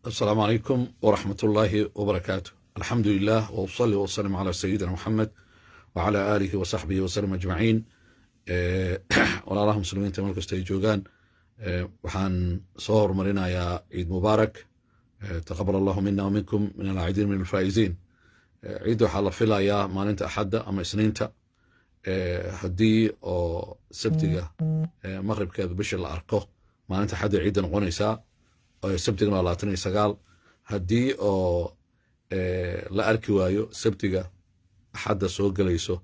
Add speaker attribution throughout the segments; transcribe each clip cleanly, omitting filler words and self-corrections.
Speaker 1: السلام عليكم ورحمة الله وبركاته. الحمد لله وأصلي وأسلم على سيدنا محمد وعلى آله وصحبه وسلم أجمعين. walaalaha muslimiinta meel kasta ay joogaan waxaan soo horumarinayaa ciid mubaarak taqabbal allahu mina waminkum min alcaa'idiin min alfaa'iziin. ciidda waxaa la filayaa maalinta axadda ama isniinta haddii oo sabtiga maqribkeeda bisha la arko maalinta axadda ciidda noqonaysaa sabtigana waa 29 haddii oo la arki waayo sabtiga axadda soo gelayso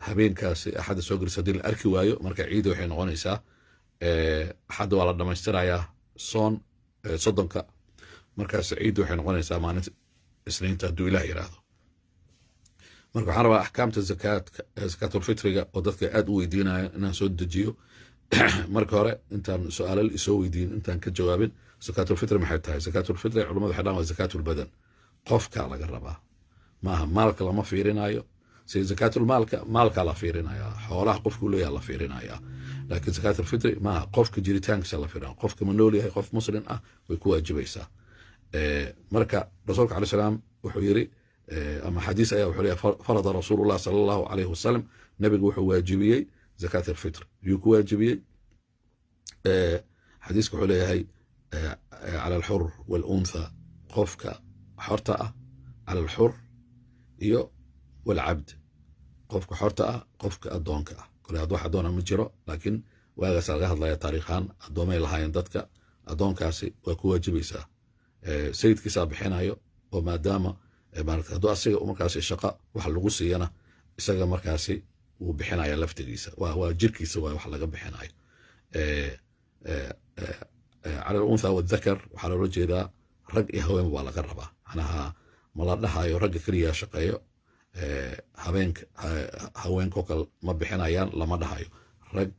Speaker 1: habeenkaasi axadda soo gelayso haddii la arki waayo marka ciidda waxay noqonaysaa axadda waa la dhammaystirayaa soddonka markaas ciidda waxay noqonaysaa maalinta isniinta hadduu ilaah yiraahdo. marka waxaan rabaa axkaamta zakaatulfitriga oo dadka aad u weydiinaya inaan soo dejiyo. marka hore intaan su-aalal isoo weydiin intaan ka jawaabin zakaatulfitri maxay tahay? zakaatulfitri culamadu waxay dhahaan waa zakaatulbadan, qofka laga rabaa maaha maalka lama fiirinayo. sida zakaatulmaalka maalka la fiirinaya, xoolaha qofku leeyahay la fiirinaya, laakiin zakaatulfitri maaha qofka jiritaankiisa la fiirinaya. qofka ma nool yahay, qof muslim ah way ku waajibaysaa. marka rasuulka calayhi salaam wuxuu yiri ama xadiis ayaa wuxuu leeyahay farada rasuulullah sallallahu alayhi wasallam, nabigu wuxuu waajibiyey zakaatulfitr. yuu ku waajibiyey? xadiiska wuxuu leeyahay cala alxur waluntha, qofka xorta ah, cala alxur iyo walcabd, qofka xorta ah, qofka addoonka ah. kole ad wax addoona ma jiro, laakiin waagaas laga hadlaya taariikhaan addoomay lahaayeen dadka. addoonkaasi waa ku waajibaysaa, sayidkiisaa bixinayo oo maadaama hadduu asiga markaasi shaqa wax lagu siiyana isaga markaasi wuu bixinaya laftigiisa, waa jirkiisa waa wax laga bixinayo. cala aluntha wadhakar waxaa loola jeedaa rag iyo haween waa laga rabaa. macnaha ma la dhahayo ragga keliya shaqeeyo haweenkoo kale ma bixinayaan, lama dhahayo. rag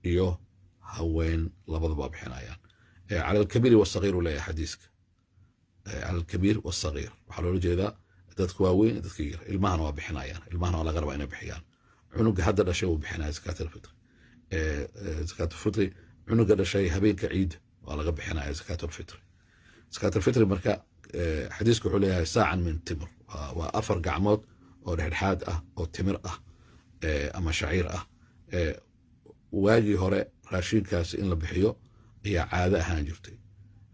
Speaker 1: iyo haween labadaba bixinayaan. cala alkabiiri wasagiir uu leeyahay xadiiska, cala alkabiir wasagiir waxaa loola jeedaa dadka waaweyn, dadka yar, ilmahana waa bixinayaan, ilmahana waa laga rabaa inay bixiyaan. cunuga hadda dhashay wuu bixinaya zakaatulfitri. zakaatulfitri cunuga dhashay habeenka ciidda waa laga bixinaya zakaatulfitri. zakaatulfitri marka xadiisku wuxuu leeyahay saacan min timir, waa 4 gacmood oo dhexdhexaad ah oo timir ah ama shaciir ah. waagii hore raashinkaasi in la bixiyo ayaa caado ahaan jirtay.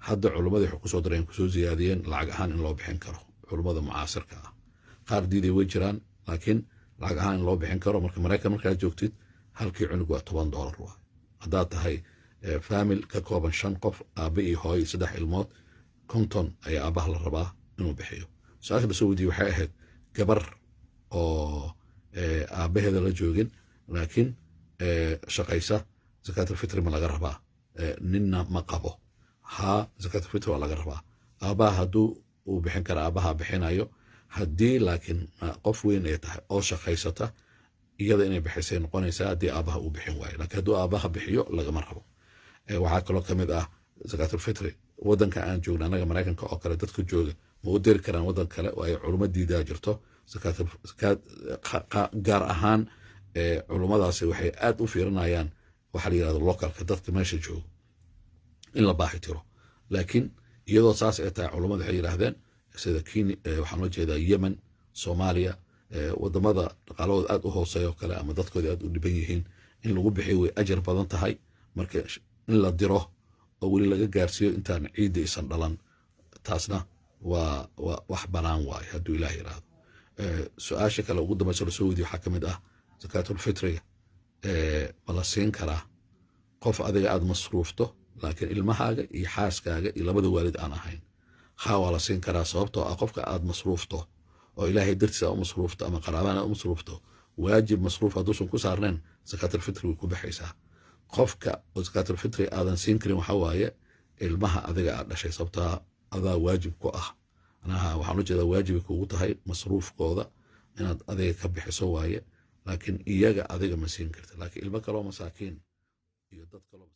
Speaker 1: hadda culummada waxay kusoo dareen, kusoo ziyaadiyeen lacag ahaan in loo bixin karo. culummada mucaasirka ah qaar diiday way jiraan, laakiin lacag ahaan in loo bixin karo. marka maraykan markaad joogtid halkii cunug waa $10 waa. haddaad tahay faamil ka kooban 5 qof, aabe iyo hooyo 3 ilmood, 50 ayaa aabaha la rabaa inuu bixiyo. su-aasha la soo weydiiyey waxay ahayd gabar oo aabaheeda la joogin laakiin shaqaysa, zakaatulfitri ma laga rabaa? ninna ma qabo. haa, zakaatulfitri waa laga rabaa. aabaha hadduu uu bixin kara aabaha bixinayo. haddii laakiin qof weyn ay tahay oo shaqaysata, iyada inay bixisay noqonaysaa haddii aabaha uu bixin waayo. laakiin hadduu aabaha bixiyo lagama rabo. waxaa kaloo ka mid ah zakaatulfitri waddanka aan joogna annaga maraykanka oo kale, dadka jooga ma u diri karaan waddan kale oo ay culummo diidaa jirto. gaar ahaan culummadaasi waxay aad u fiirinayaan waxa la yirahdo localka, dadka meesha joogo in la baahi tiro. laakiin iyadoo saas ay tahay culummadu waxay yiraahdeen sida Kenya, waxaan loo jeedaa Yemen, Soomaaliya, wadamada dhaqaalahooda aad u hooseeya oo kale ama dadkooda aad u dhiban yihiin, in lagu bixiyo way ajar badan tahay. marka in la diro oo weli laga gaarsiiyo intaan ciidda isan dhalan, taasna waa wax banaan waaye hadduu ilaah yiraahdo. su-aasha kale ugu dambaysa la soo weydiyo waxaa ka mid ah zakaatulfitriga ma la siin karaa qof adiga aad masruufto laakiin ilmahaaga iyo xaaskaaga iyo labada waalid aan ahayn? haa, waa la siin karaa. sababtoo ah qofka aad masruufto oo ilaahay dartiisa u masruufto ama qaraabana u masruufto, waajib masruuf hadduusan ku saarnayn zakaatulfitri way ku baxaysaa. qofka oo zakaatulfitri aadan siin karin waxaa waaye ilmaha adiga aad dhashay, sababtaa adaa waajib ku ah. anaha waxaan u jeedaa waajibay kuugu tahay masruufkooda inaad adiga ka bixiso waaye, laakiin iyaga adiga ma siin karta. laakiin ilmo kaloo masaakiin iyo dad kaloo